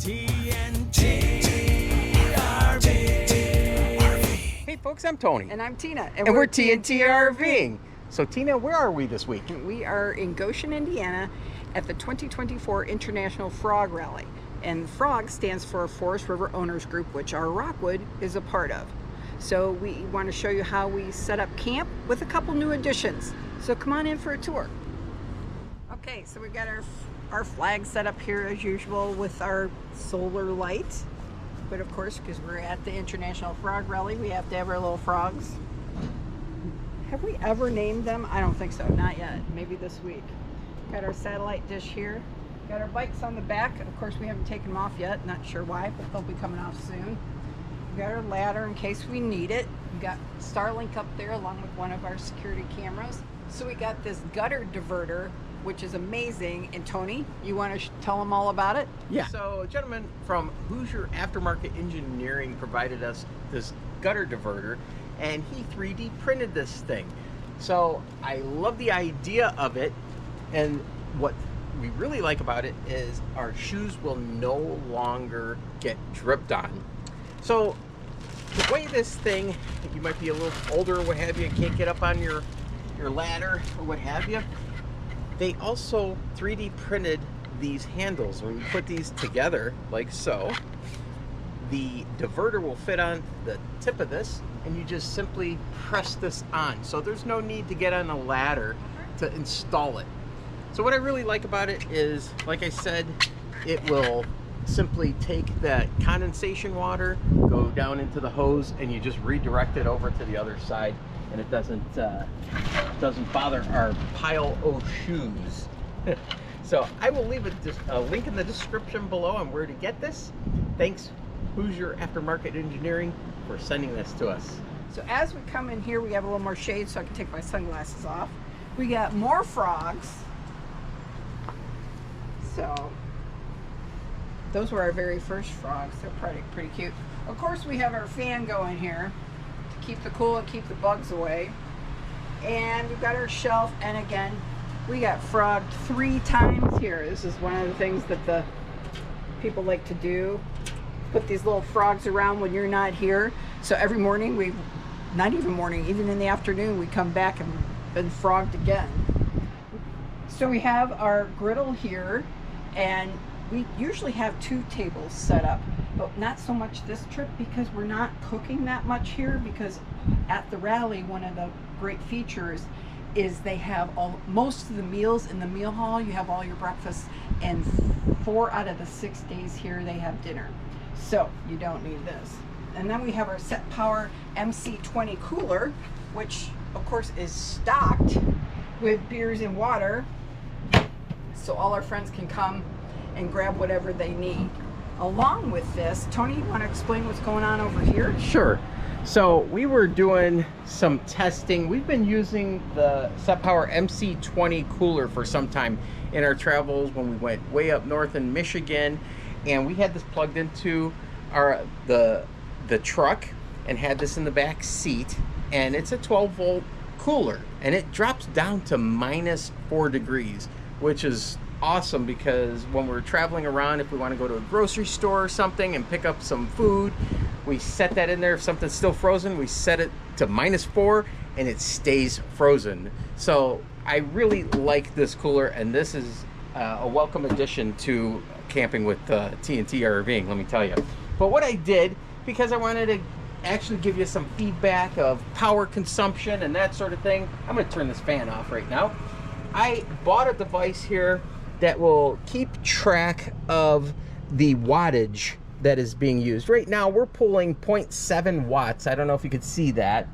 Hey folks, I'm Tony. And I'm Tina. And we're TNT RVing. So Tina, where are we this week? We are in Goshen, Indiana at the 2024 International Frog Rally. And FROG stands for Forest River Owners Group, which our Rockwood is a part of. So we want to show you how we set up camp with a couple new additions. So come on in for a tour. Okay, so we got our flag set up here as usual with our solar light. But of course, because we're at the International Frog Rally, we have to have our little frogs. Have we ever named them? I don't think so, not yet. Maybe this week. Got our satellite dish here. Got our bikes on the back. Of course, we haven't taken them off yet. Not sure why, but they'll be coming off soon. We got our ladder in case we need it. We got Starlink up there along with one of our security cameras. So we got this gutter diverter, which is amazing. And Tony, you want to tell them all about it? Yeah. So a gentleman from Hoosier Aftermarket Engineering provided us this gutter diverter, and he 3D printed this thing. So I love the idea of it, and what we really like about it is our shoes will no longer get dripped on. So the way this thing, you might be a little older or what have you, can't get up on your ladder or what have you, they also 3D printed these handles. When you put these together like so, the diverter will fit on the tip of this, and you just simply press this on. So there's no need to get on a ladder to install it. So what I really like about it is, like I said, it will simply take that condensation water, go down into the hose, and you just redirect it over to the other side, and it doesn't bother our pile of shoes. So I will leave a link in the description below on where to get this. Thanks, Hoosier Aftermarket Engineering, for sending this to us. So as we come in here, we have a little more shade so I can take my sunglasses off. We got more frogs. So those were our very first frogs. They're pretty cute. Of course, we have our fan going here to keep the cool and keep the bugs away. And we've got our shelf, and again, we got frogged 3 times here. This is one of the things that the people like to do. Put these little frogs around when you're not here. So every morning, not even morning, even in the afternoon, we come back and been frogged again. So we have our griddle here, and we usually have 2 tables set up, but not so much this trip because we're not cooking that much here, because at the rally, one of the great features is they have most of the meals in the meal hall. You have all your breakfast, and 4 out of the 6 days here they have dinner. So you don't need this. And then we have our Set Power MC20 cooler, which of course is stocked with beers and water, so all our friends can come and grab whatever they need. Along with this, Tony, you want to explain what's going on over here? Sure. So we were doing some testing. We've been using the Set Power MC20 cooler for some time in our travels when we went way up north in Michigan, and we had this plugged into the truck and had this in the back seat, and it's a 12-volt cooler, and it drops down to -4 degrees, which is awesome because when we're traveling around, if we want to go to a grocery store or something and pick up some food, we set that in there. If something's still frozen, we set it to -4 and it stays frozen. So I really like this cooler, and this is a welcome addition to camping with TNT RVing, let me tell you. But what I did, because I wanted to actually give you some feedback of power consumption and that sort of thing, I'm going to turn this fan off right now. I bought a device here that will keep track of the wattage that is being used. Right now we're pulling 0.7 watts. I don't know if you could see that.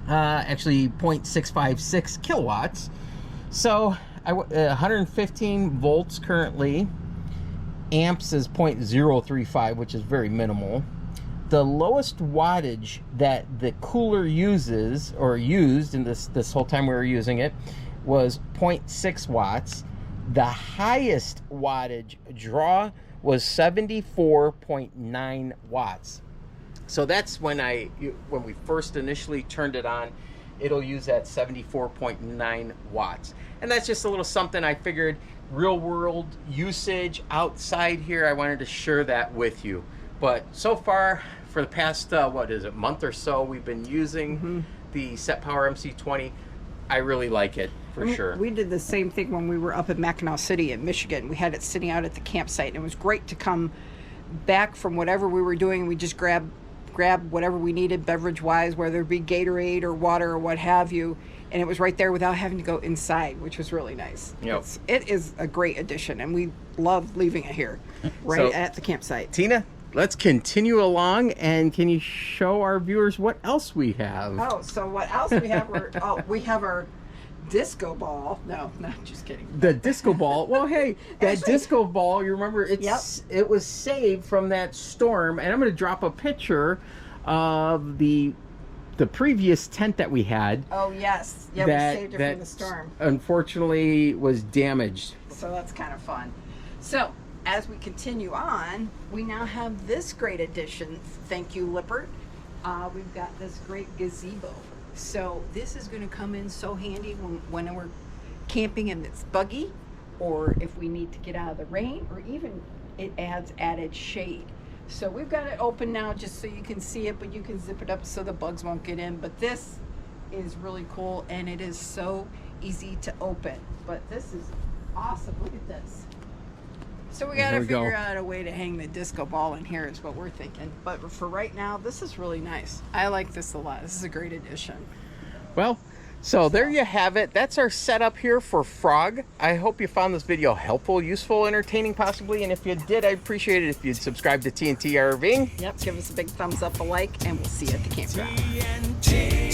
Actually 0.656 kilowatts. So 115 volts currently. Amps is 0.035, which is very minimal. The lowest wattage that the cooler uses, or used in this whole time we were using it, was 0.6 watts. The highest wattage draw was 74.9 watts. So that's when we first initially turned it on, it'll use that 74.9 watts. And that's just a little something I figured, real world usage outside here, I wanted to share that with you. But so far, for the past, what is it, month or so, we've been using the Set Power MC20. I really like it, for sure. We did the same thing when we were up in Mackinac City in Michigan. We had it sitting out at the campsite, and it was great to come back from whatever we were doing. We just grab whatever we needed beverage-wise, whether it be Gatorade or water or what have you, and it was right there without having to go inside, which was really nice. Yep. It is a great addition, and we love leaving it here, right at the campsite. Tina, let's continue along, and can you show our viewers what else we have? Oh, so what else we have? We have our disco ball. No, just kidding. The disco ball. Well, hey, that disco ball, you remember, it was saved from that storm, and I'm going to drop a picture of the previous tent that we had. Oh, yes. Yeah, we saved it from the storm. Unfortunately was damaged. So that's kind of fun. So, as we continue on, we now have this great addition. Thank you, Lippert. We've got this great gazebo. So this is going to come in so handy when we're camping and it's buggy, or if we need to get out of the rain, or even it adds added shade. So we've got it open now just so you can see it, but you can zip it up so the bugs won't get in. But this is really cool, and it is so easy to open. But this is awesome. Look at this. So we got to figure out a way to hang the disco ball in here is what we're thinking. But for right now, this is really nice. I like this a lot. This is a great addition. Well, so there you have it. That's our setup here for Frog. I hope you found this video helpful, useful, entertaining possibly. And if you did, I'd appreciate it if you'd subscribe to TNT RVing. Yep, give us a big thumbs up, a like, and we'll see you at the campground. TNT.